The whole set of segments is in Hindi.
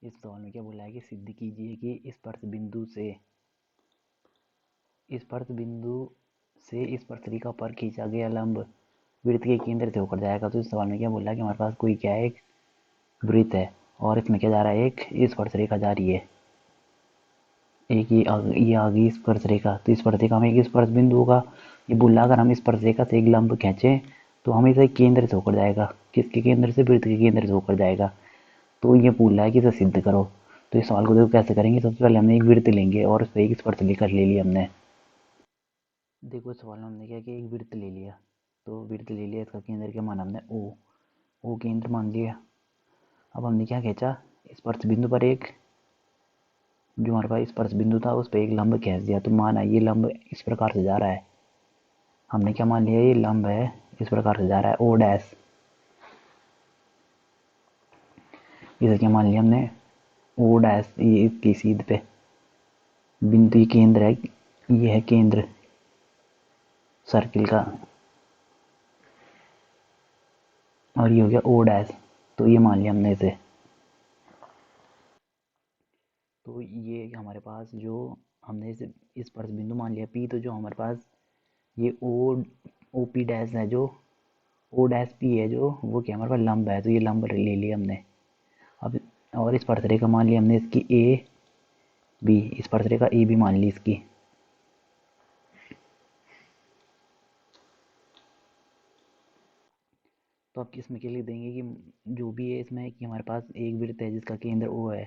इस सवाल में क्या बोला है कि सिद्ध कीजिए कि इस स्पर्शरेखा पर खींचा गया लंब वृत्त के केंद्र से होकर जाएगा। तो इस सवाल में क्या बोला है कि हमारे पास कोई क्या है, एक वृत्त है और इसमें क्या जा रहा है, एक स्पर्शरेखा जा रही है, एक ये आ गई स्पर्शरेखा। तो स्पर्शरेखा में एक स्पर्श बिंदु होगा। ये बोला अगर हम स्पर्शरेखा से एक लंब खींचे तो हमेशा केंद्र से होकर जाएगा। किसके केंद्र से? वृत्त के केंद्र से होकर जाएगा। तो ये बोल रहा है कि इसे सिद्ध करो। तो इस सवाल को देखो कैसे करेंगे। सबसे पहले हमने एक वृत्त लेंगे और उस पर एक स्पर्शरेखा ले ली हमने। देखो इस सवाल में हमने क्या किया, एक वृत्त ले लिया। तो वृत्त ले लिया, इसका केंद्र क्या माना हमने? ओ केंद्र मान लिया। अब हमने क्या खींचा, स्पर्श बिंदु पर एक, जो हमारे पास स्पर्श बिंदु था उस पर एक लंब खींच दिया। तो माना ये लंब इस प्रकार से जा रहा है। हमने क्या मान लिया, ये लंब है इस प्रकार से जा रहा है, ओ डैश। इसे क्या मान लिया हमने, ओ डैश। ये इसकी सीध पे बिंदु केंद्र है, ये है केंद्र सर्किल का, और ये हो गया ओ डैश। तो ये मान लिया हमने इसे। तो ये हमारे पास जो हमने इसे स्पर्श बिंदु मान लिया पी, तो जो हमारे पास ये ओ पी डैश है, जो ओ डैश पी है, जो वो क्या हमारे पास लंब है। तो ये लंब ले लिया हमने। अब और स्पर्शरेखा मान लिया हमने इसकी ए बी, स्पर्शरेखा ए बी मान ली इसकी। तो अब इसमें क्या लिख देंगे कि जो भी है इसमें कि हमारे पास एक वृत्त है जिसका केंद्र ओ है।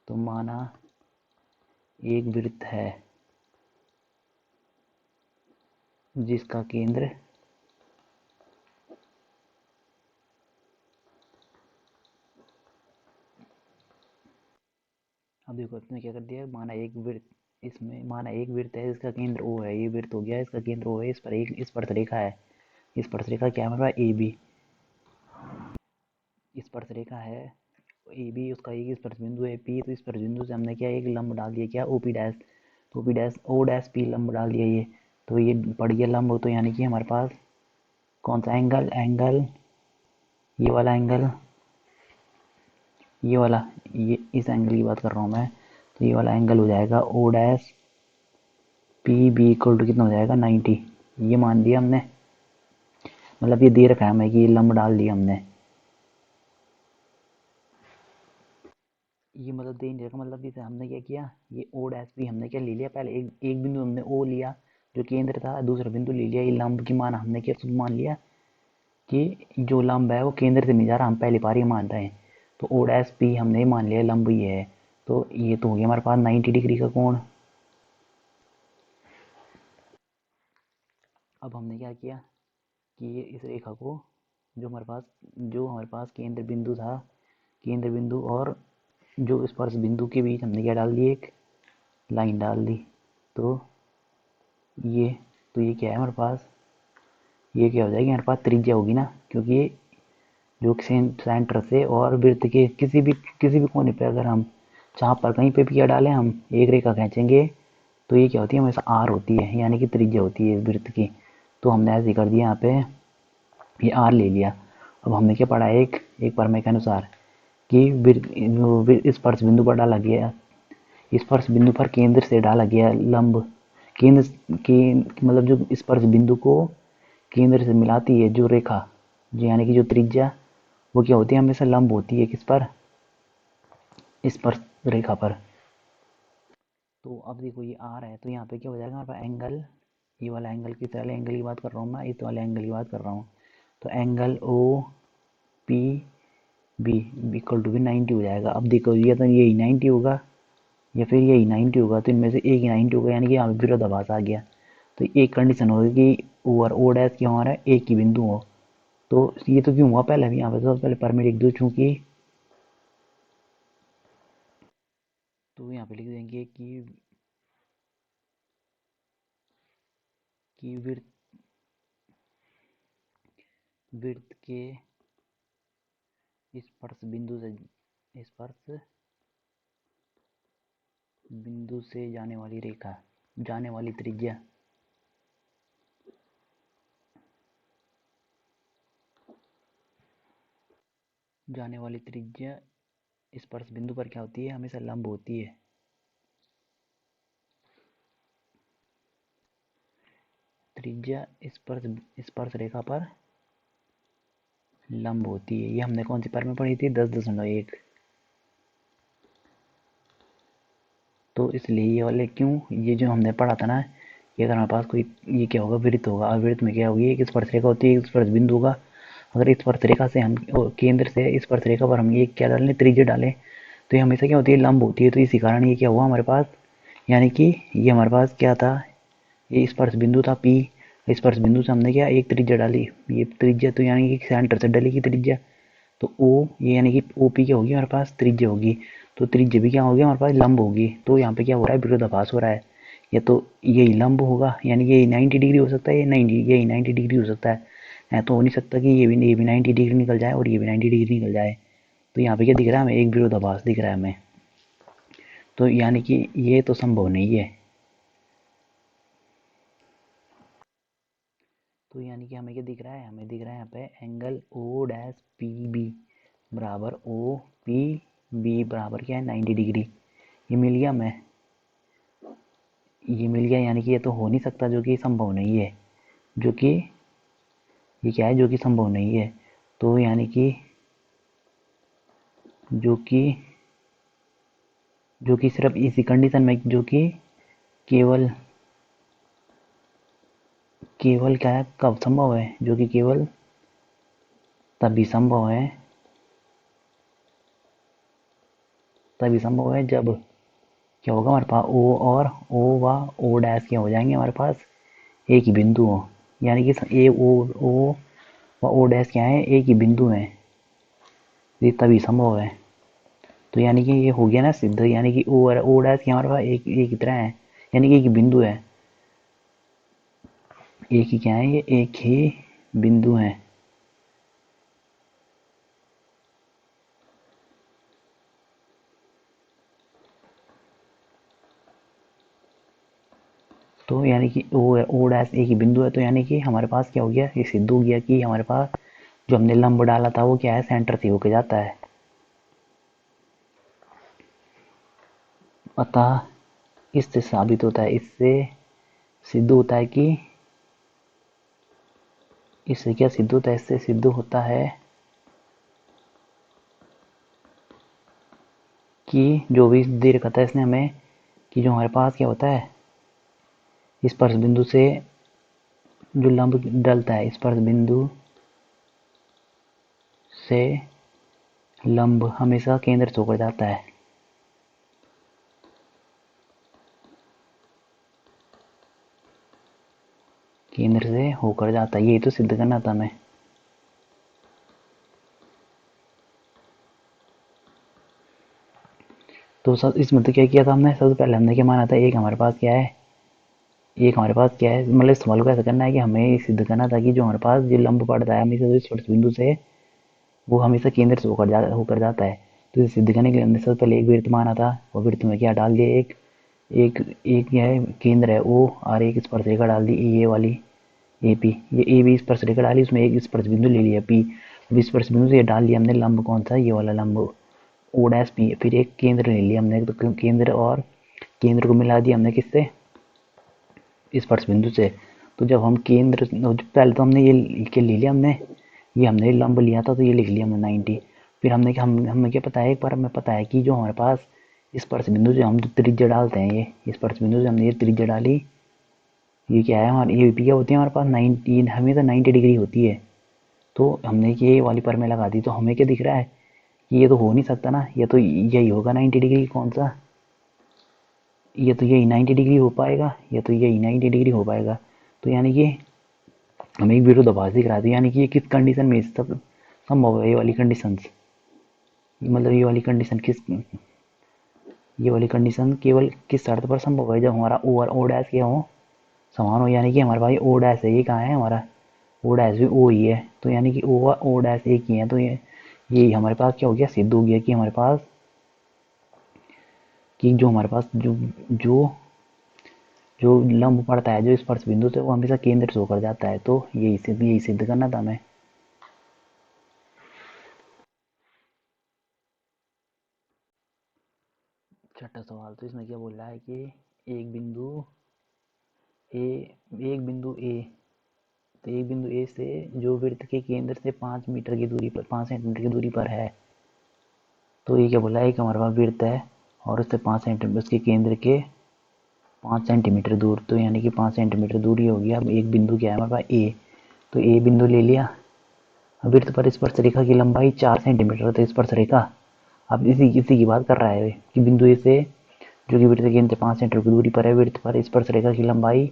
तो माना एक वृत्त है जिसका केंद्र अब देखो इसने क्या कर दिया, माना एक वृत्त है जिसका केंद्र ओ है। ये वृत्त हो गया, इसका केंद्र ओ है। इस पर एक स्पर्शरेखा है। स्पर्शरेखा क्या है हमारे पास? A B. स्पर्शरेखा है ए बी, उसका एक स्पर्श बिंदु है पी। तो स्पर्श बिंदु से हमने क्या एक लंब डाल दिया, क्या? O P dash. तो P dash O dash P लंब डाल दिया ये। तो ये पड़ गया लंब। तो यानी कि हमारे पास कौन सा एंगल ये वाला एंगल, ये वाला, ये इस एंगल की बात कर रहा हूँ मैं। तो ये वाला एंगल हो जाएगा O dash P B equal to कितना हो जाएगा? 90। ये मान दिया हमने, मतलब ये दे रखा है हमें कि ये लंब डाल दिया हमने। ये मतलब दे नहीं रखा, मतलब इसे हमने क्या किया, ये ओ डैश पी हमने क्या ले लिया, पहले एक बिंदु हमने ओ लिया जो केंद्र था, दूसरा बिंदु ले लिया ये लंब की। मान हमने क्या शुद्ध मान लिया कि जो लंब है वो केंद्र से नहीं जा रहा, हम पहली बार ही मान रहे हैं। तो ओ डैश पी हमने मान लिया लंब ये है। तो ये तो हो गया हमारे पास 90 डिग्री का कोण। अब हमने क्या किया कि ये इस रेखा को, जो हमारे पास केंद्र बिंदु था, केंद्र बिंदु और जो स्पर्श बिंदु के बीच हमने क्या डाल दी, एक लाइन डाल दी। तो ये तो ये क्या है हमारे पास, ये क्या हो जाएगी हमारे पास? त्रिज्या होगी ना, क्योंकि ये जो सेंटर से और वृत्त के किसी भी कोने पे अगर हम चाप पर कहीं पे भी क्या डालें, हम एक रेखा खींचेंगे तो ये क्या होती है, हमेशा आर होती है, यानी कि त्रिज्या होती है इस वृत्त की। तो हमने ऐसे कर दिया, यहाँ पे ये आर ले लिया। अब हमने क्या पढ़ा, एक प्रमेय के अनुसार कि स्पर्श बिंदु पर डाला गया, स्पर्श बिंदु पर केंद्र से डाला गया लंब, केंद्र के मतलब जो स्पर्श बिंदु को केंद्र से मिलाती है जो रेखा, जो यानी कि जो त्रिज्या, वो क्या होती है, हमेशा लंब होती है किस पर? स्पर्श रेखा पर। तो अब देखो ये आर है, तो यहाँ पे क्या हो जाएगा हमारे पास एंगल, ये वाला एंगल, किस वाले एंगल की बात कर रहा हूँ मैं? इस वाले एंगल की बात कर रहा हूँ। तो angle O P B equal to भी 90 हो जाएगा। अब देखो ये तो यही 90 होगा या फिर यही 90 होगा, तो इनमें से एक ही 90 होगा, यानी कि यहाँ पे विरोधाभास आ गया। तो एक कंडीशन होगी कि ओ और ओ डैश क्या हमारा एक ही बिंदु हो। तो ये तो क्यों हुआ पहले भी, यहाँ पे सबसे पहले परमिट लिख दो, चूंकि तो यहाँ पे लिख देंगे कि वृत्त के स्पर्श बिंदु से जाने वाली रेखा, जाने वाली त्रिज्या, जाने वाली त्रिज्या स्पर्श बिंदु पर क्या होती है, हमेशा लंब होती है। त्रिज्या स्पर्श रेखा पर लंब होती है। ये हमने कौन सी पर में पढ़ी थी, 10.1। तो इसलिए ये वाले क्यों, ये जो हमने पढ़ा था ना, ये अगर हमारे पास कोई, ये क्या होगा, वृत्त होगा, और वृत्त में क्या होगी, एक स्पर्श रेखा होती है, एक स्पर्श बिंदु होगा। अगर स्पर्श रेखा से हम केंद्र से स्पर्श रेखा पर हम ये क्या डालें, त्रिज्या डालें, तो ये हमेशा क्या होती है, लंब होती है। तो इसी कारण ये क्या हुआ हमारे पास, यानी कि ये हमारे पास क्या था, ये स्पर्श बिंदु था P। स्पर्श बिंदु से हमने क्या एक त्रिज्या डाली, ये त्रिज्या तो यानी कि सेंटर से डलेगी त्रिज्या, तो O ये यानी कि OP क्या होगी हमारे पास, त्रिज्या होगी। तो त्रिज्या भी क्या होगी हमारे पास, लंब होगी। तो यहाँ पे क्या हो रहा है, विरोधाभास हो रहा है। या तो यही लंब होगा, यानी कि यही 90 डिग्री हो सकता है, यही 90 डिग्री हो सकता है। तो हो नहीं सकता कि ये भी 90 डिग्री निकल जाए और ये भी 90 डिग्री निकल जाए। तो यहाँ पे क्या दिख रहा है हमें, एक विरोधाभास दिख रहा है हमें। तो यानी कि ये तो संभव नहीं है। तो यानी कि हमें क्या दिख रहा है, हमें दिख रहा है यहाँ पे angle O dash P B बराबर ओ पी बी बराबर क्या है, 90 डिग्री। ये मिल गया हमें, ये मिल गया। यानी कि ये तो हो नहीं सकता, जो कि संभव नहीं है, जो कि ये क्या है, जो कि संभव नहीं है। तो यानी कि जो कि सिर्फ इसी कंडीशन में, जो कि केवल केवल क्या है, कब संभव है, जो कि केवल तभी संभव है, तभी संभव है जब क्या होगा हमारे पास, ओ और ओ व ओ डैश क्या हो जाएंगे हमारे पास, एक ही बिंदु हो। यानी कि ए ओ व ओ डैश क्या है, एक ही बिंदु है, ये तभी संभव है। तो यानी कि ये हो गया ना सिद्ध, यानी कि ओ और ओ डैश हमारे पास एक एक ही तरह है, यानी कि एक ही बिंदु है, एक ही क्या है, ये एक ही बिंदु है। तो यानी कि ओ डैश एक ही बिंदु है। तो यानी कि हमारे पास क्या हो गया, ये सिद्ध हो गया कि हमारे पास जो हमने लंब डाला था वो क्या है, सेंटर से होके जाता है। अतः इससे साबित होता है, इससे सिद्ध होता है कि, इससे क्या सिद्ध होता है, इससे सिद्ध होता है कि जो भी दे रखा था इसने हमें, कि जो हमारे पास क्या होता है, स्पर्श बिंदु से जो लंब डलता है, स्पर्श बिंदु से लंब हमेशा केंद्र से होकर जाता है। केंद्र से होकर जाता है, यही तो सिद्ध करना था हमें। तो सब इसमें तो क्या किया था हमने, सबसे पहले हमने क्या माना था, एक हमारे पास क्या है, एक हमारे पास क्या है, मतलब इस सवाल को ऐसा करना है कि हमें सिद्ध करना था कि जो हमारे पास जो लंब पड़ता है हमेशा जो स्पर्श बिंदु से, वो हमेशा केंद्र से होकर जाता है। तो इसे सिद्ध करने के लिए हमने सबसे पहले एक वृत्त माना था, और वृत्त में क्या डाल दिया, एक एक एक यह है केंद्र है ओ, और एक स्पर्श रेखा डाल दी ये वाली ए पी, ये ए बी स्पर्श रेखा डाली, उसमें एक स्पर्श बिंदु ले लिया पी। अब स्पर्श बिंदु से ये डाल लिया हमने लंब कौन सा, ये वाला लंब ओ डैश पी। फिर एक केंद्र ले लिया हमने, तो केंद्र और केंद्र को मिला दिया हमने किससे, स्पर्श बिंदु से। तो जब हम केंद्र, पहले तो हमने ये के ले लिया हमने, ये हमने लंब लिया था तो ये लिख लिया हमने 90। फिर हमने हमें क्या पता है, एक बार हमें पता है कि जो हमारे पास स्पर्श बिंदु से हम त्रिज्या डालते हैं, ये स्पर्श बिंदु से हमने ये त्रिज्या डाली, ये क्या है हमारी, ये भी क्या होती है हमारे पास 90, हमेशा 90 डिग्री होती है। तो हमने ये वाली पर में लगा दी, तो हमें क्या दिख रहा है कि ये तो हो नहीं सकता ना, ये तो यही होगा 90 डिग्री, कौन सा, ये तो यही 90 डिग्री हो पाएगा, ये तो यही 90 डिग्री हो पाएगा। तो यानी कि हमें एक विरोधाभास दिख रहा है। तो यानी कि ये किस कंडीशन में सब संभव है, ये वाली कंडीशन, मतलब ये वाली कंडीशन किस, ये वाली कंडीशन केवल किस शर्त पर संभव है, जब हमारा ओ और ओ डैश क्या हो, समान हो। यानी कि हमारे पास ओ डैश है, ये कहाँ है हमारा, ओ डैश भी ओ ही है। तो यानी कि ओ और ओ डैश एक ही है। तो ये हमारे पास क्या हो गया, सिद्ध हो गया कि हमारे पास, कि जो हमारे पास जो जो जो लंब पड़ता है जो स्पर्श बिंदु से, वो हमेशा केंद्र से होकर जाता है। तो यही सिद्ध करना था हमें। छठा सवाल, तो इसमें क्या बोल रहा है कि एक बिंदु ए एक बिंदु ए तो एक बिंदु ए से जो वृत्त के केंद्र से 5 मीटर की दूरी पर 5 सेंटीमीटर की दूरी पर है। तो ये क्या बोला है कि हमारे पास वृत्त है और उससे 5 सेंटीमीटर उसके केंद्र के 5 सेंटीमीटर दूर, तो यानी कि 5 सेंटीमीटर दूरी होगी। अब एक बिंदु क्या है हमारे पास ए, तो ए बिंदु ले लिया। वृत्त पर स्पर्श रेखा की लंबाई 4 सेंटीमीटर, तो स्पर्श रेखा अब इसी की बात कर रहा है कि बिंदु ए से जो कि वृत्त के केंद्र से 5 सेंटीमीटर की दूरी पर है, वृत्त पर स्पर्श रेखा की लंबाई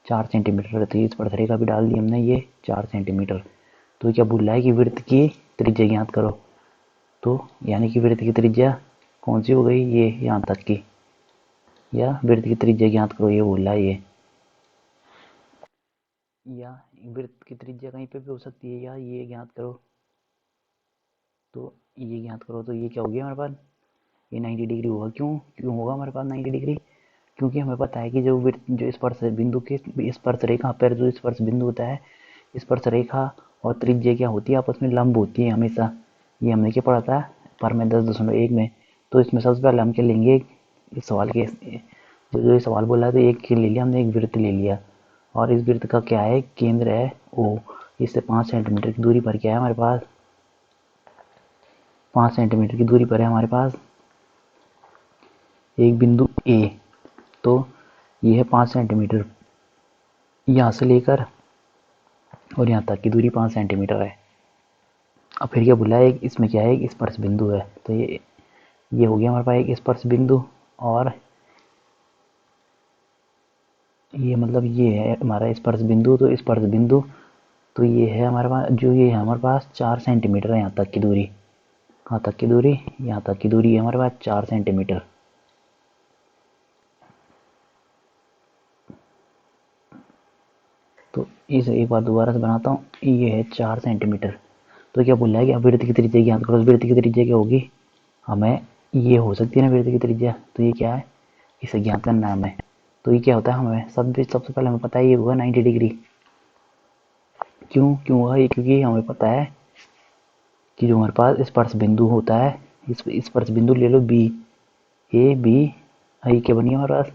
4 सेंटीमीटर है। तो ये स्पर्श रेखा भी डाल दी हमने, ये 4 सेंटीमीटर। तो क्या बोल रहा है कि वृत्त की त्रिज्या ज्ञात करो। तो यानी कि वृत्त की त्रिज्या कौन सी हो गई, ये यहाँ तक की, या वृत्त की त्रिज्या ज्ञात करो ये बोल रहा है ये। या वृत्त की त्रिज्या कहीं पे भी हो सकती है, या ये ज्ञात करो। तो ये ज्ञात करो, तो ये क्या हो गया हमारे पास, ये 90 डिग्री होगा। क्यों क्यों होगा हमारे पास 90 डिग्री? क्योंकि हमें पता है कि जो वृत्त जो स्पर्श बिंदु के स्पर्श रेखा पर जो स्पर्श बिंदु होता है, स्पर्श रेखा और त्रिज्या क्या होती है, आपस में लंब होती है हमेशा। ये हमने क्या पढ़ा था पर में 10.1 में। तो इसमें सबसे पहले हम क्या लेंगे, इस सवाल के जो ये सवाल बोला है, तो एक ले लिया हमने, एक वृत्त ले लिया। और इस वृत्त का क्या है, केंद्र है ओ। इससे 5 सेंटीमीटर की दूरी पर क्या है हमारे पास, 5 सेंटीमीटर की दूरी पर है हमारे पास एक बिंदु ए। तो ये है 5 सेंटीमीटर, यहाँ से लेकर और यहाँ तक की दूरी 5 सेंटीमीटर है। अब फिर क्या बोला है, इसमें क्या है, एक स्पर्श बिंदु है। तो ये हो गया हमारे पास एक स्पर्श बिंदु, और ये मतलब ये है हमारा स्पर्श बिंदु। तो स्पर्श बिंदु तो ये है हमारे पास, जो ये है हमारे पास 4 सेंटीमीटर है यहाँ तक की दूरी। कहाँ तक की दूरी, यहाँ तक की दूरी है हमारे पास 4 सेंटीमीटर। तो इसे एक बार दोबारा से बनाता हूँ, ये है 4 सेंटीमीटर। तो क्या बोल रहा है कि अब वृत्त की त्रिज्या ज्ञात करो। वृत्त की त्रिज्या क्या होगी, हमें ये हो सकती है ना वृत्त की त्रिज्या, तो ये क्या है, इसे ज्ञात करना है हमें। तो ये क्या होता है, हमें सबसे पहले हमें पता है ये होगा 90 डिग्री। क्यों क्यों हुआ ये, क्योंकि हमें पता है कि जो हमारे पास स्पर्श बिंदु होता है, इस स्पर्श बिंदु ले लो बी, ए बी आई क्या बनी हमारे पास,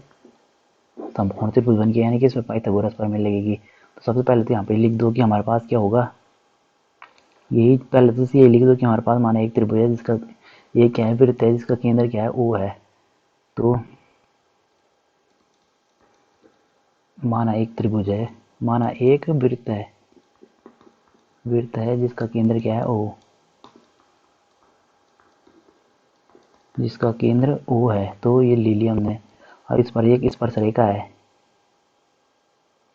समकोण त्रिभुज बन गया, यानी कि इसमें पाइथागोरस प्रमेय लगेगी। तो सबसे पहले तो यहाँ पे लिख दो कि हमारे पास क्या होगा, यही पहले तो ये लिख दो कि हमारे पास माना एक त्रिभुज है जिसका ये क्या है, वृत्त है जिसका केंद्र क्या है, ओ है। तो माना एक त्रिभुज है, माना एक वृत्त है जिसका केंद्र क्या है, ओ, जिसका केंद्र ओ है। तो ये ले लिया हमने। और इस पर एक स्पर्श रेखा है,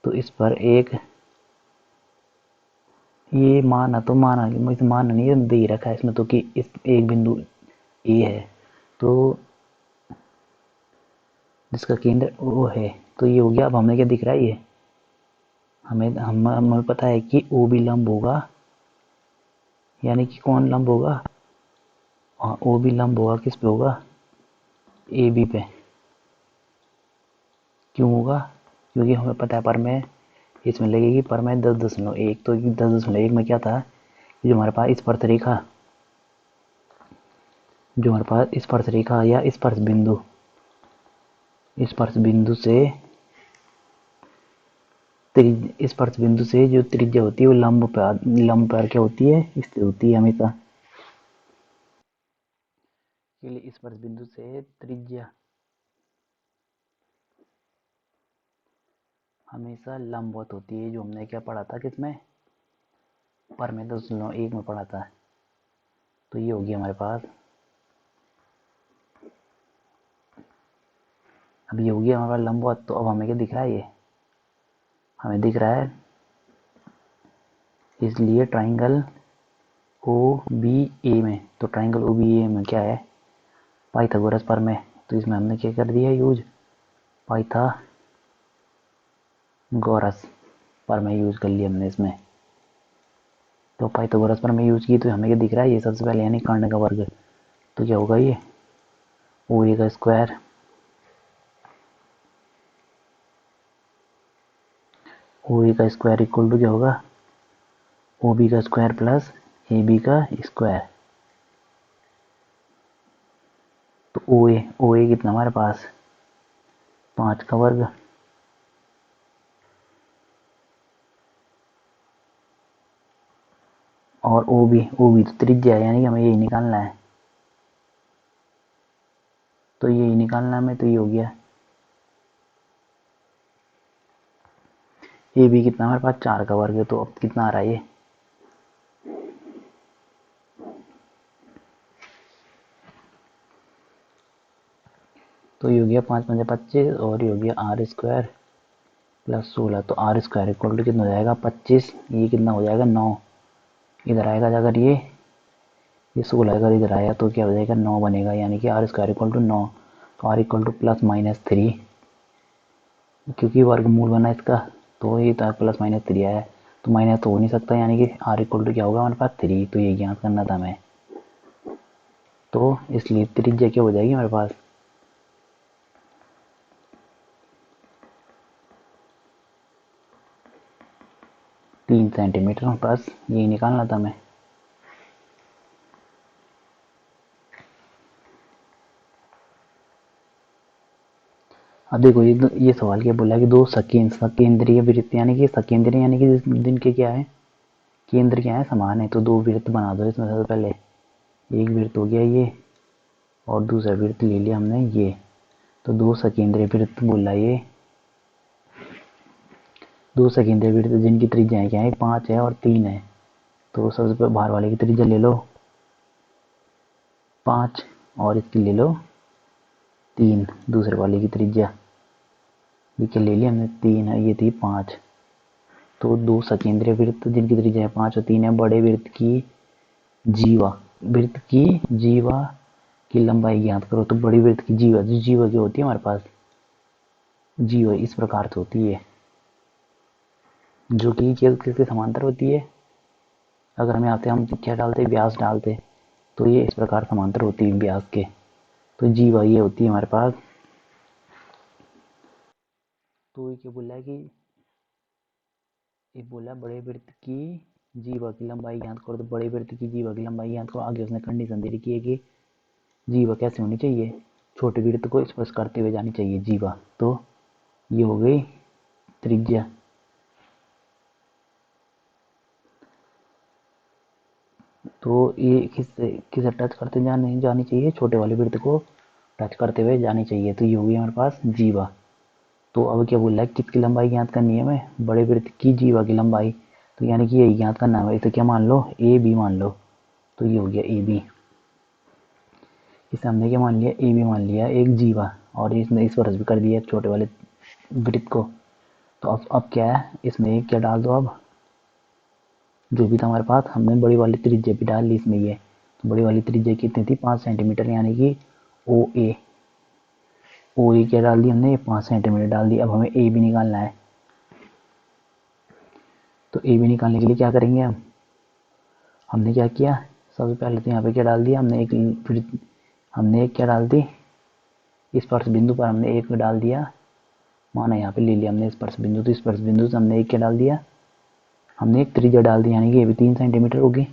तो इस पर एक ये माना नहीं दे रखा है इसमें, तो कि इस एक बिंदु ए है, तो जिसका केंद्र ओ है। तो ये हो गया। अब हमें क्या दिख रहा है, ये हमें पता है कि ओ भी लंब होगा, यानी कि कौन लंब होगा, ओ भी लंब होगा, किस पे होगा, ए बी पे। क्यों होगा, क्योंकि हमें पता है पर में इसमें लगेगी, पर में 10.1। तो 10.1 में क्या था, जो हमारे पास स्पर्श रेखा या स्पर्श बिंदु से जो त्रिज्या होती है वो लंब पर क्या होती है, स्थिर होती है हमेशा। इसलिए स्पर्श बिंदु से त्रिज्या हमेशा लंबवत होती है, जो हमने क्या पढ़ा था किसमें, पर में 10.1 में पढ़ा था। तो ये होगी हमारे पास, अब ये होगी हमारे पास लंबवत। तो अब हमें क्या दिख रहा है, ये हमें दिख रहा है, इसलिए ट्राइंगल ओ बी ए में, तो ट्राइंगल ओ बी ए में क्या है, पाइथागोरस प्रमेय। तो इसमें हमने क्या कर दिया यूज, पाइथागोरस प्रमेय यूज कर लिया हमने इसमें। तो पाइथागोरस प्रमेय यूज की, तो हमें क्या दिख रहा है, ये सबसे पहले यानी कर्ण का वर्ग। तो क्या होगा, ये ओ ए का स्क्वायर इक्वल टू क्या होगा, ओ बी का स्क्वायर प्लस ए बी का स्क्वायर। तो ओ ए कितना हमारे पास 5 का वर्ग, और ओ बी तो त्रिज्या है, यानी कि हमें यही निकालना है। तो यही निकालना है हमें, तो ये हो गया ए बी कितना हमारे पास 4 का वर्ग है। तो अब कितना आ रहा है ये, तो ये हो गया 5 पंजे 25 और ये हो गया आर स्क्वायर प्लस 16। तो आर स्क्वायर इक्वल टू कितना हो जाएगा 25, ये कितना हो जाएगा 9, इधर आएगा अगर ये 16 अगर इधर आया तो क्या हो जाएगा 9 बनेगा, यानी कि आर स्क्वायर इक्वल टू 9। तो R equal to plus minus 3, क्योंकि वर्गमूल बना इसका, तो ये तो प्लस माइनस 3 आया, तो माइनस तो हो नहीं सकता, यानी कि आर इक्वल टू क्या होगा हमारे पास 3। तो ये ज्ञात करना था हमें, तो इसलिए त्रिज्या क्या हो जाएगी हमारे पास 3 सेंटीमीटर। बस यही निकालना था हमें। अब देखो ये सवाल क्या बोला कि दो सकेंद्रीय वृत्त, यानी कि सकेंद्रीय यानी कि जिनके क्या है केंद्र क्या है समान है। तो दो वृत्त बना दो इसमें। सबसे पहले एक वृत्त हो गया ये, और दूसरा वृत्त ले लिया हमने ये। तो दो सकेंद्रीय वृत्त बोला ये, दो सकेंद्रीय वृत्त जिनकी त्रिज्याएं क्या है 5 है और 3 है। तो सबसे बाहर वाले की त्रिज्या ले लो 5 और इसकी ले लो 3, दूसरे वाले की त्रिज्या ये क्या ले लिया हमने 3 है, ये थी 5। तो दो सकेंद्रीय वृत्त जिनकी त्रिज्या 5 और 3 है, बड़े वृत्त की जीवा की लंबाई ज्ञात करो। तो बड़ी वृत्त की जीवा की होती है हमारे पास, जीवा इस प्रकार से होती है, जो कि किसके समांतर होती है। अगर हम यहाँ पे हम क्या डालते व्यास डालते, तो ये इस प्रकार समांतर होती है व्यास के। तो जीवा ये होती है हमारे पास। तो ये क्या बोल रहा है कि ये बोला बड़े वृत्त की जीवा की लंबाई ज्ञात करो। तो बड़े वृत्त की जीवा की लंबाई ज्ञात करो। आगे उसने कंडीशन दे रखी है कि जीवा कैसे होनी चाहिए, छोटे वृत्त को स्पर्श करते हुए जानी चाहिए जीवा। तो ये हो गई त्रिज्या। तो ये किसे टच करते जानी चाहिए, छोटे वाले वृत्त को टच करते हुए जानी चाहिए। तो ये होगी हमारे पास जीवा। तो अब क्या बोल रहा है किसकी लंबाई ज्ञात करनी है हमें, बड़े वृत्त की जीवा की लंबाई। तो यानी कि यही ज्ञात करना है। तो क्या मान लो ए बी मान लो। तो ये हो गया ए बी, इसे हमने क्या मान लिया ए बी मान लिया एक जीवा, और इसने इस वर्ष भी कर दिया छोटे वाले वृत्त को। तो अब क्या है इसमें क्या डाल दो, अब जो भी था हमारे पास हमने बड़ी वाली त्रिज्या भी डाल ली इसमें ये। तो बड़ी वाली त्रिज्या कितनी थी 5 सेंटीमीटर, यानी कि ओ ए क्या डाल दी हमने 5 सेंटीमीटर डाल दी। अब हमें ए भी निकालना है। तो ए भी निकालने के लिए क्या करेंगे हमने क्या किया, सबसे पहले तो यहाँ पे क्या डाल दिया हमने एक क्या डाल दी स्पर्श बिंदु पर हमने एक डाल दिया, माना यहाँ पे ले लिया हमने स्पर्श बिंदु। तो स्पर्श बिंदु से हमने एक क्या डाल दिया, हमने एक त्रिज्या डाल दी, यानी कि ये भी 3 सेंटीमीटर होगी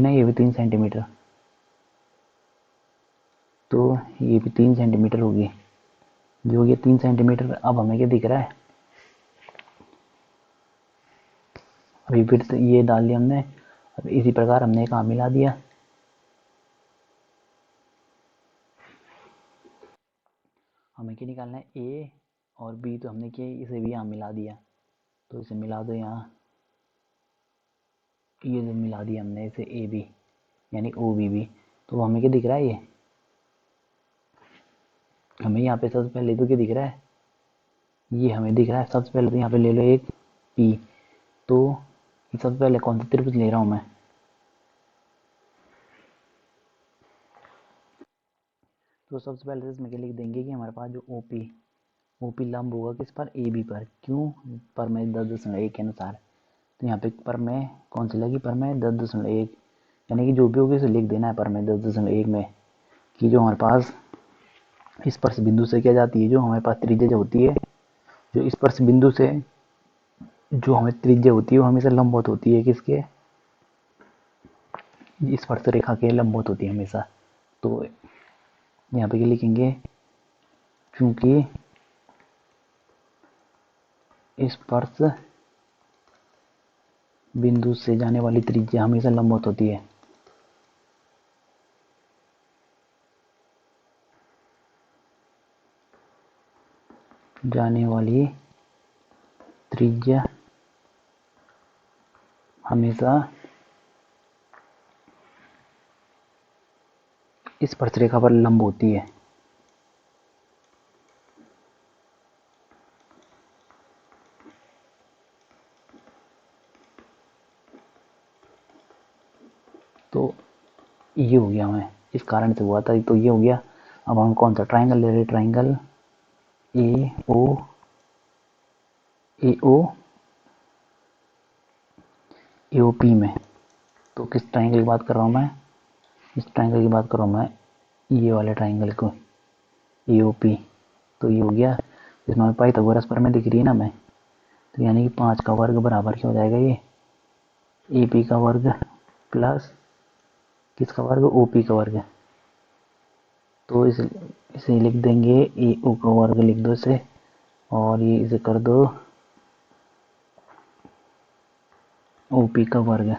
ना, ये भी 3 सेंटीमीटर। तो ये भी 3 सेंटीमीटर होगी, जो ये 3 सेंटीमीटर। अब हमें क्या दिख रहा है, अभी फिर से ये डाल दिया हमने। अब इसी प्रकार हमने एक मिला दिया। हमें क्या निकालना है ए और बी, तो हमने क्या इसे भी यहाँ मिला दिया। तो इसे मिला दो यहाँ, ये जो मिला दिया हमने इसे ए बी यानी ओ बी भी। तो हमें क्या दिख रहा है, ये हमें यहाँ पे सबसे पहले तो क्या दिख रहा है, ये हमें दिख रहा है। सबसे पहले तो यहाँ पे ले लो एक पी। तो सबसे पहले कौन सा त्रिभुज ले रहा हूँ मैं, तो सबसे पहले तो इसमें क्या लिख देंगे कि हमारे पास जो ओपी लंब होगा किस पर ए बी पर, क्यों पर में 10.1 के अनुसार। तो यहाँ पे पर में कौन सी लगी, पर में 10.1, यानी कि जो भी होगी उसे लिख देना है पर में 10.1 में, कि जो हमारे पास स्पर्श बिंदु से क्या जाती है, जो हमारे पास त्रिज्या जो होती है, जो स्पर्श बिंदु से जो हमें त्रिज्या होती है वो हमेशा लंबवत होती है, किसके स्पर्श रेखा के लंबवत होती है हमेशा। तो यहाँ पे क्या लिखेंगे, क्योंकि स्पर्श बिंदु से जाने वाली त्रिज्या हमेशा लंबवत होती है। जाने वाली त्रिज्या हमेशा स्पर्शरेखा पर लंब होती है। तो ये हो गया, हमें इस कारण से हुआ था, तो ये हो गया। अब हम कौन सा ट्राइंगल ले रहे, triangle A O A O AOP में। तो किस ट्राइंगल की बात कर रहा हूँ मैं, इस ट्राइंगल की बात कर रहा हूँ मैं, ये वाले ट्राइंगल को, एओपी। तो ये हो गया, इसमें हमें पाइथागोरस प्रमेय दिख रही है ना मैं, तो यानी कि 5 का वर्ग बराबर क्या हो जाएगा, ये एपी का वर्ग प्लस किसका वर्ग, ओपी का वर्ग। तो इसे लिख देंगे, ए ओ का वर्ग लिख दो इसे, और ये इसे कर दो ओपी का वर्ग।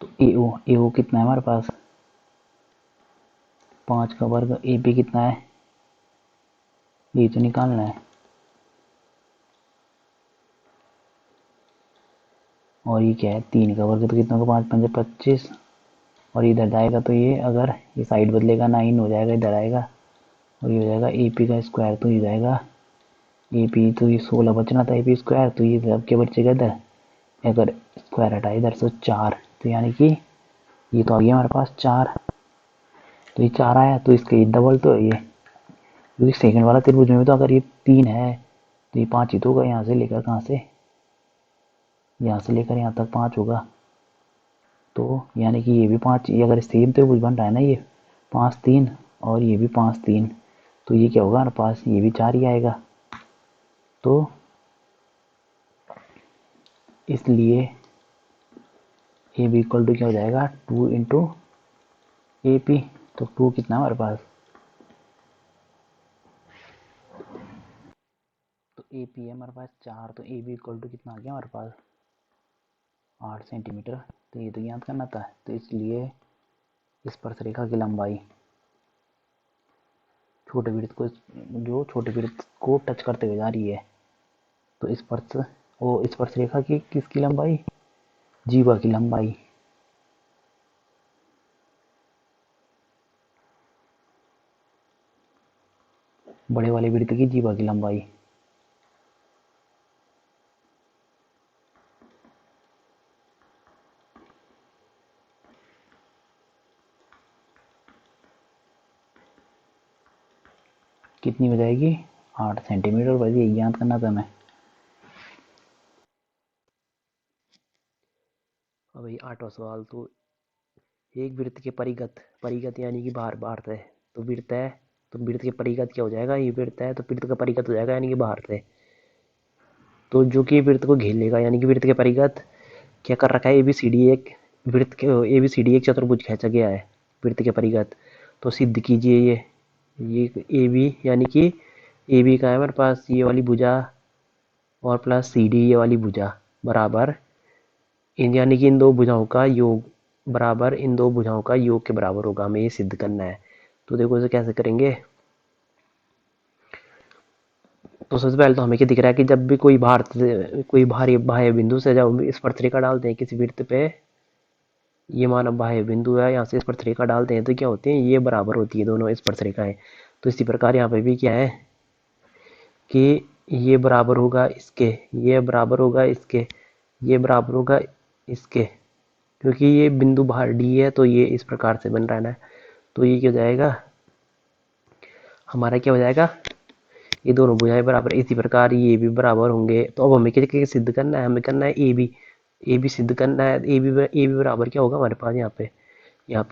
तो ए ओ कितना है हमारे पास, 5 का वर्ग, ए पी कितना है, ये तो निकालना है, और ये क्या है 3 का वर्ग, तो कितना होगा 5 पंजे 25, और इधर जाएगा तो ये अगर ये साइड बदलेगा 9 हो जाएगा, इधर आएगा, और ये हो जाएगा ए पी का स्क्वायर, तो ये जाएगा ए पी, तो ये 16 बचना था ए पी स्क्वायर, तो ये सब क्या बचेगा इधर, अगर स्क्वायर हटाए इधर से 4, तो यानी कि ये तो आ गया हमारे पास 4, तो ये 4 आया, तो इसका ये डबल तो है ये, क्योंकि सेकंड वाला त्रिभुज में तो अगर ये 3 है तो ये 5 ही तो होगा, यहाँ से लेकर कहाँ से, यहाँ से लेकर यहाँ तक 5 होगा, तो यानी कि ये भी 5, ये अगर सेम त्रिभुज बन रहा है ना, ये 5 3 और ये भी 5 3, तो ये क्या होगा हमारे पास, ये भी 4 ही आएगा। तो इसलिए ए बी इक्वल टू क्या हो जाएगा, 2 इंटू ए पी। तो 2 कितना है हमारे पास, तो ए पी है हमारे पास 4, तो ए बी इक्वल टू कितना आ गया हमारे पास, 8 सेंटीमीटर। तो ये तो याद करना था, तो इसलिए स्पर्शरेखा की लंबाई छोटे वृत्त को, जो छोटे वृत्त को टच करते हुए जा रही है, तो स्पर्शरेखा की किसकी लंबाई, जीवा की लंबाई, बड़े वाले वृत्त की जीवा की लंबाई। कितनी हो जाएगी, 8 सेंटीमीटर। बस ये याद करना था मैं। अब ये 8वां सवाल, तो एक वृत्त के परिगत, परिगत यानी कि बाहर, बाहर से, तो वृत्त है, तो वृत्त के परिगत क्या हो जाएगा, ये वृत्त है तो वृत्त का परिगत हो जाएगा यानी कि बाहर से, तो जो कि वृत्त को घेर लेगा, यानी कि वृत्त के परिगत क्या कर रखा है, एबीसीडी एक वृत्त के, एबीसीडी एक चतुर्भुज खींचा गया है वृत्त के परिगत। तो सिद्ध कीजिए ये ए बी, यानी कि ए बी का है हमारे पास ये वाली भुजा, और प्लस सी डी ये वाली भुजा, बराबर इन, यानी कि इन दो भुजाओं का योग, बराबर इन दो भुजाओं का योग के बराबर होगा, हमें ये सिद्ध करना है। तो देखो इसे कैसे करेंगे, तो सबसे पहले तो हमें क्या दिख रहा है कि जब भी कोई भारी बाह्य बिंदु से जब स्पर्शरेखा डालते हैं किसी वृत्त पे, ये मानव बाह्य बिंदु है, यहाँ से स्पर्शरेखा डालते हैं तो क्या होते हैं, ये बराबर होती है दोनों स्पर्शरेखाएं। तो इसी प्रकार यहाँ पे भी क्या है कि ये बराबर होगा इसके, ये बराबर होगा इसके, ये बराबर होगा इसके, क्योंकि ये बिंदु बाहर डी है तो ये इस प्रकार से बन रहा है ना। तो ये क्या हो जाएगा, हमारा क्या हो जाएगा, ये दोनों भुजाएं बराबर, इसी प्रकार ये भी बराबर होंगे। तो अब हमें क्या सिद्ध करना है, हमें करना है ए बी सिद्ध करना है। ए बी बराबर क्या होगा हमारे पास, यहाँ पे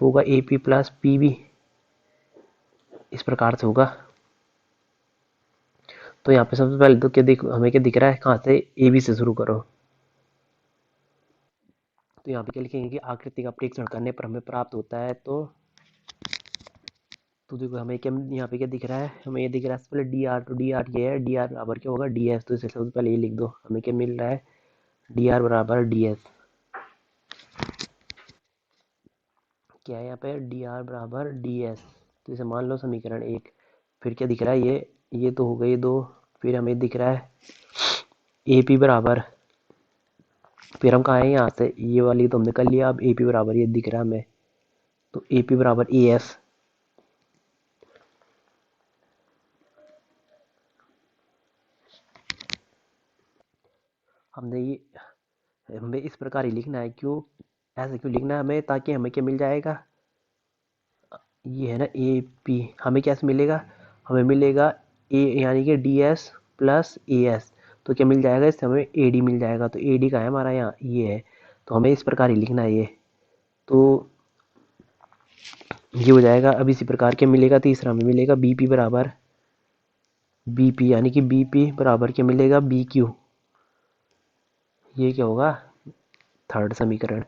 होगा A P plus P B, इस प्रकार से होगा। तो यहाँ पे सबसे पहले तो क्या देख, हमें क्या दिख रहा है, कहाँ से, ए बी से शुरू करो, तो यहाँ पे क्या लिखेंगे कि आकृति का परीक्षण करने पर हमें प्राप्त होता है। तो देखो हमें क्या यहाँ पे क्या दिख रहा है, हमें ये दिख रहा है सबसे पहले डी आर। तो डी आर ये है, डी आर बराबर क्या होगा डी एस। तो इसे सबसे पहले ये लिख दो, हमें क्या मिल रहा है डी आर बराबर डी एस। क्या है यहाँ पे डी आर बराबर डी एस। तो इसे मान लो समीकरण एक। फिर क्या दिख रहा है ये तो हो गई दो। फिर हमें दिख रहा है ए पी बराबर, फिर हम कहाँ हैं यहाँ से ये वाली तो हमने कर लिया। अब ए पी बराबर ये दिख रहा है हमें, तो ए पी बराबर ए एस। हमने ये हमें इस प्रकार ही लिखना है। क्यों ऐसे क्यों लिखना है हमें, ताकि हमें क्या मिल जाएगा, ये है ना ए पी। हमें कैसे मिलेगा, हमें मिलेगा ए यानी कि D S plus A S. तो क्या मिल जाएगा इससे हमें ए डी मिल जाएगा। तो ए डी का है हमारा यहाँ ये है। तो हमें इस प्रकार ही लिखना है ये। तो ये हो जाएगा। अब इसी प्रकार क्या मिलेगा, तीसरा हमें मिलेगा बी पी बराबर बी पी, यानी कि बी पी बराबर क्या मिलेगा बी क्यू। ये क्या होगा थर्ड समीकरण।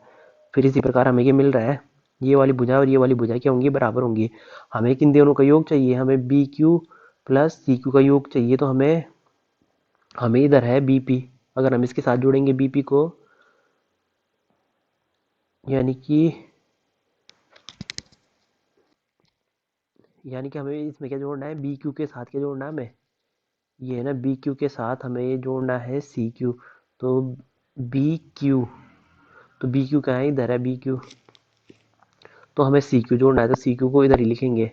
फिर इसी प्रकार हमें ये मिल रहा है, ये वाली भुजा और ये वाली भुजा क्या होंगी बराबर होंगी। हमें किन दोनों का योग चाहिए, हमें B Q plus C Q का योग चाहिए। तो हमें हमें इधर है बीपी, अगर हम इसके साथ जोड़ेंगे बीपी को, यानी कि हमें इसमें क्या जोड़ना है बी क्यू के साथ क्या जोड़ना है हमें, ये है ना बी क्यू के साथ हमें ये जोड़ना है सी क्यू। तो बी क्यू, तो बी क्यू कहाँ है इधर है बी क्यू। तो हमें सी क्यू जोड़ना है, तो सी क्यू को इधर ही लिखेंगे।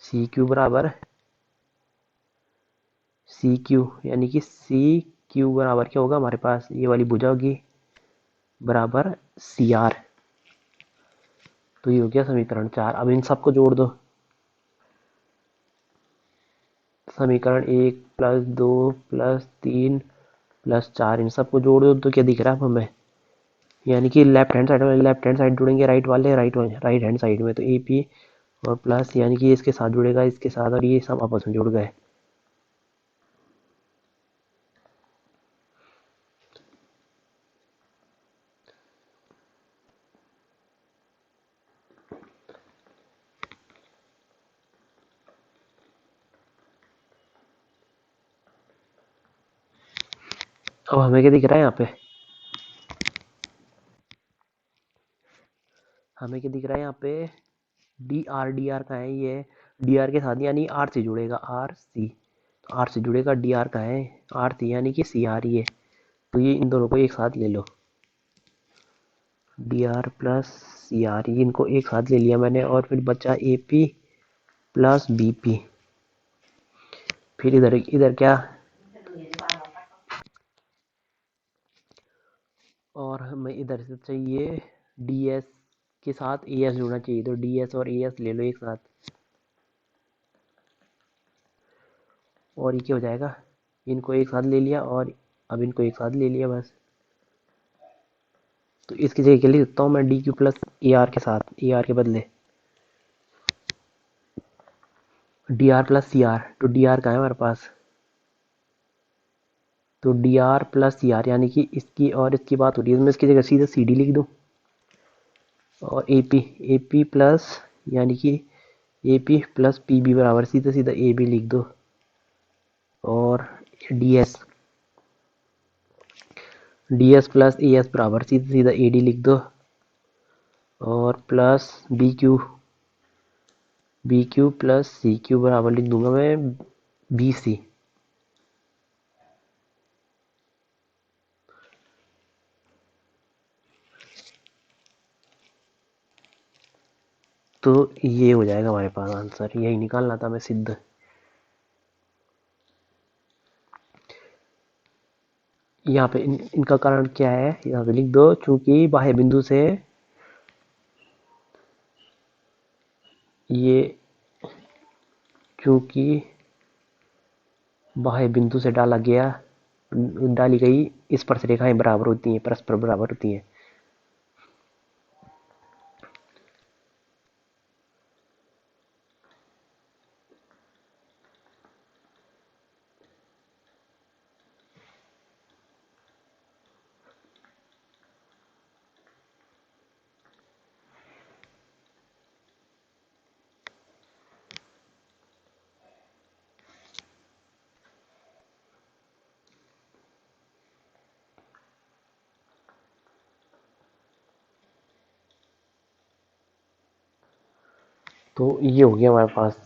सी क्यू बराबर सी क्यू, यानी कि सी क्यू बराबर क्या होगा हमारे पास, ये वाली भुजा होगी बराबर सी आर। तो ये हो गया समीकरण चार। अब इन सबको जोड़ दो, समीकरण एक प्लस दो प्लस तीन प्लस चार, इन सबको जोड़ दो तो क्या दिख रहा है हमें, यानी कि लेफ्ट हैंड साइड जोड़ेंगे राइट वाले राइट हैंड साइड में, तो ए पी और प्लस यानी कि इसके साथ जुड़ेगा इसके साथ, और ये सब आपस में जुड़ गए। अब हमें क्या दिख रहा है यहाँ पे, हमें क्या दिख रहा है यहाँ पे डी आर का है ये, डी आर के साथ यानी आर से जुड़ेगा आर सी। तो आर से जुड़ेगा डी आर का है आर सी, यानी कि सी आर ये। तो ये इन दोनों को एक साथ ले लो, D R plus C R, इनको एक साथ ले लिया मैंने। और फिर बचा A P plus B P. फिर इधर इधर क्या, और हमें इधर से चाहिए डी एस के साथ ए एस जुड़ना चाहिए। तो डी एस और ए एस ले लो एक साथ, और ये क्या हो जाएगा, इनको एक साथ ले लिया और अब इनको एक साथ ले लिया बस। तो इसकी जगह क्या लिख सकता हूँ मैं D Q plus A R के साथ, ए आर के बदले D R plus C R. तो डी आर कहाँ है हमारे पास, तो D R plus C R, यानी कि इसकी और इसकी बात हो रही है, मैं इसकी जगह सीधे सी डी लिख दूँ। और ए पी प्लस यानी कि A P plus P B बराबर सीधा सीधा ए बी लिख दो। और D S plus A S बराबर सीधा सीधा ए डी लिख दो। और plus B Q plus C Q बराबर लिख दूंगा मैं बी सी। तो ये हो जाएगा हमारे पास आंसर, यही निकालना था हमें सिद्ध। यहाँ पे इनका कारण क्या है यहाँ पे लिख दो, चूंकि बाह्य बिंदु से ये, चूंकि बाह्य बिंदु से डाली गई स्पर्श रेखाएं बराबर होती हैं, परस्पर बराबर होती हैं। तो ये हो गया हमारे पास